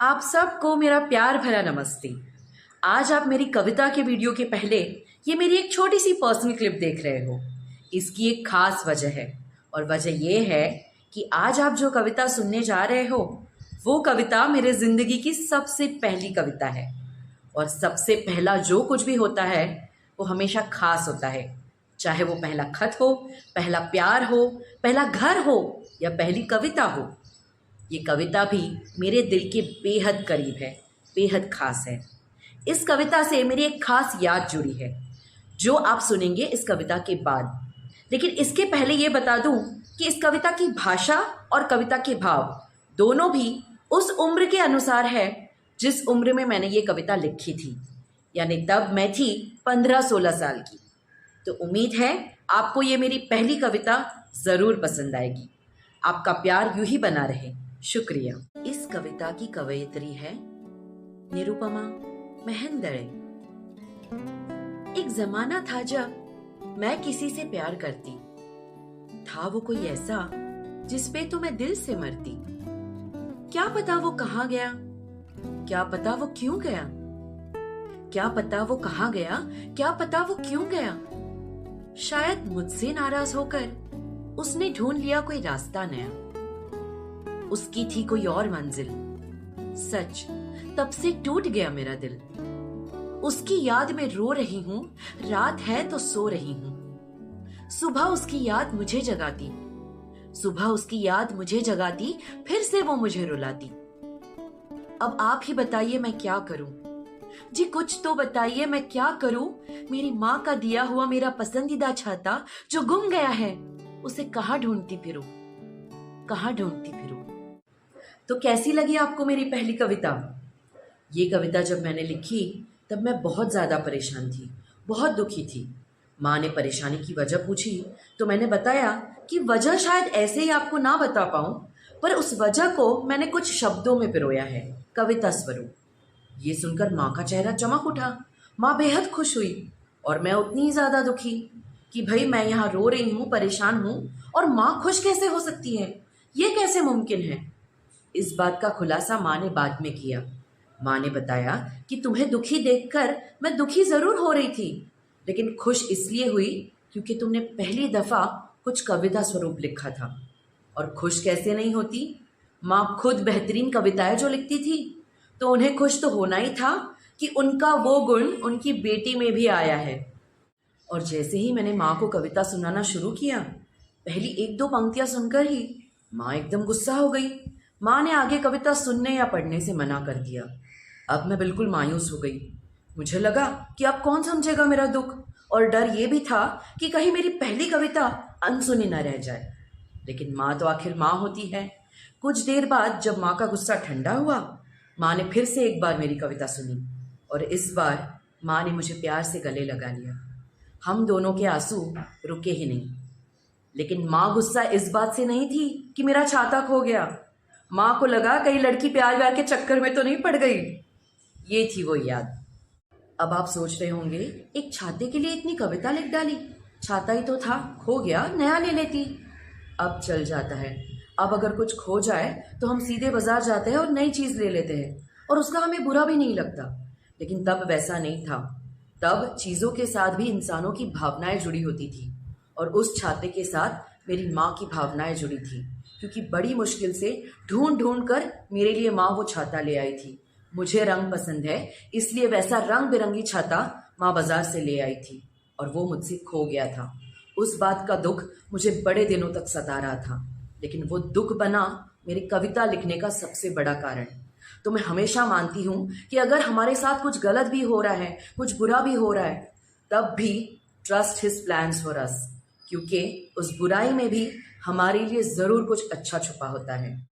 आप सबको मेरा प्यार भरा नमस्ते। आज आप मेरी कविता के वीडियो के पहले ये मेरी एक छोटी सी पर्सनल क्लिप देख रहे हो। इसकी एक खास वजह है और वजह ये है कि आज आप जो कविता सुनने जा रहे हो वो कविता मेरे ज़िंदगी की सबसे पहली कविता है। और सबसे पहला जो कुछ भी होता है वो हमेशा खास होता है, चाहे वो पहला खत हो, पहला प्यार हो, पहला घर हो या पहली कविता हो। ये कविता भी मेरे दिल के बेहद करीब है, बेहद खास है। इस कविता से मेरी एक खास याद जुड़ी है जो आप सुनेंगे इस कविता के बाद। लेकिन इसके पहले ये बता दूं कि इस कविता की भाषा और कविता के भाव दोनों भी उस उम्र के अनुसार है जिस उम्र में मैंने ये कविता लिखी थी, यानी तब मैं थी 15-16 साल की। तो उम्मीद है आपको ये मेरी पहली कविता ज़रूर पसंद आएगी। आपका प्यार यूं ही बना रहे। शुक्रिया। इस कविता की कवयित्री है निरुपमा महेंद्रे। एक जमाना था जब मैं किसी से प्यार करती, था वो कोई ऐसा जिस पे तो मैं दिल से मरती। क्या पता वो कहाँ गया, क्या पता वो क्यों गया, क्या पता वो कहाँ गया, क्या पता वो क्यों गया। शायद मुझसे नाराज होकर उसने ढूंढ लिया कोई रास्ता नया। उसकी थी कोई और मंजिल, सच तब से टूट गया मेरा दिल। उसकी याद में रो रही हूँ, रात है तो सो रही हूँ। सुबह उसकी याद मुझे जगाती, सुबह उसकी याद मुझे जगाती, फिर से वो मुझे रुलाती। अब आप ही बताइए मैं क्या करूं जी, कुछ तो बताइए मैं क्या करूं। मेरी माँ का दिया हुआ मेरा पसंदीदा छाता जो गुम गया है, उसे कहाँ ढूंढती फिरूं, कहाँ ढूंढती फिरूं। तो कैसी लगी आपको मेरी पहली कविता? ये कविता जब मैंने लिखी तब मैं बहुत ज़्यादा परेशान थी, बहुत दुखी थी। माँ ने परेशानी की वजह पूछी तो मैंने बताया कि वजह शायद ऐसे ही आपको ना बता पाऊँ, पर उस वजह को मैंने कुछ शब्दों में पिरोया है, कविता स्वरूप। ये सुनकर माँ का चेहरा चमक उठा। माँ बेहद खुश हुई और मैं उतनी ही ज़्यादा दुखी कि भाई मैं यहाँ रो रही हूँ, परेशान हूँ और माँ खुश कैसे हो सकती है, ये कैसे मुमकिन है। इस बात का खुलासा माँ ने बाद में किया। माँ ने बताया कि तुम्हें दुखी देखकर मैं दुखी जरूर हो रही थी, लेकिन खुश इसलिए हुई क्योंकि तुमने पहली दफा कुछ कविता स्वरूप लिखा था। और खुश कैसे नहीं होती, माँ खुद बेहतरीन कविताएं जो लिखती थी, तो उन्हें खुश तो होना ही था कि उनका वो गुण उनकी बेटी में भी आया है। और जैसे ही मैंने माँ को कविता सुनाना शुरू किया, पहली 1-2 पंक्तियां सुनकर ही माँ एकदम गुस्सा हो गई। माँ ने आगे कविता सुनने या पढ़ने से मना कर दिया। अब मैं बिल्कुल मायूस हो गई। मुझे लगा कि अब कौन समझेगा मेरा दुख, और डर ये भी था कि कहीं मेरी पहली कविता अनसुनी न रह जाए। लेकिन माँ तो आखिर माँ होती है। कुछ देर बाद जब माँ का गुस्सा ठंडा हुआ, माँ ने फिर से एक बार मेरी कविता सुनी और इस बार माँ ने मुझे प्यार से गले लगा लिया। हम दोनों के आंसू रुके ही नहीं। लेकिन माँ गुस्सा इस बात से नहीं थी कि मेरा छाता खो गया। माँ को लगा कहीं लड़की प्यार व्यार के चक्कर में तो नहीं पड़ गई। ये थी वो याद। अब आप सोच रहे होंगे, एक छाते के लिए इतनी कविता लिख डाली, छाता ही तो था, खो गया, नया ले लेती। अब चल जाता है। अब अगर कुछ खो जाए तो हम सीधे बाजार जाते हैं और नई चीज ले लेते हैं और उसका हमें बुरा भी नहीं लगता। लेकिन तब वैसा नहीं था। तब चीजों के साथ भी इंसानों की भावनाएं जुड़ी होती थी और उस छाते के साथ मेरी माँ की भावनाएं जुड़ी थी, क्योंकि बड़ी मुश्किल से ढूंढ ढूंढ कर मेरे लिए माँ वो छाता ले आई थी। मुझे रंग पसंद है, इसलिए वैसा रंग बिरंगी छाता माँ बाजार से ले आई थी और वो मुझसे खो गया था। उस बात का दुख मुझे बड़े दिनों तक सता रहा था, लेकिन वो दुख बना मेरी कविता लिखने का सबसे बड़ा कारण। तो मैं हमेशा मानती हूँ कि अगर हमारे साथ कुछ गलत भी हो रहा है, कुछ बुरा भी हो रहा है, तब भी trust his plans for us, क्योंकि उस बुराई में भी हमारे लिए जरूर कुछ अच्छा छुपा होता है।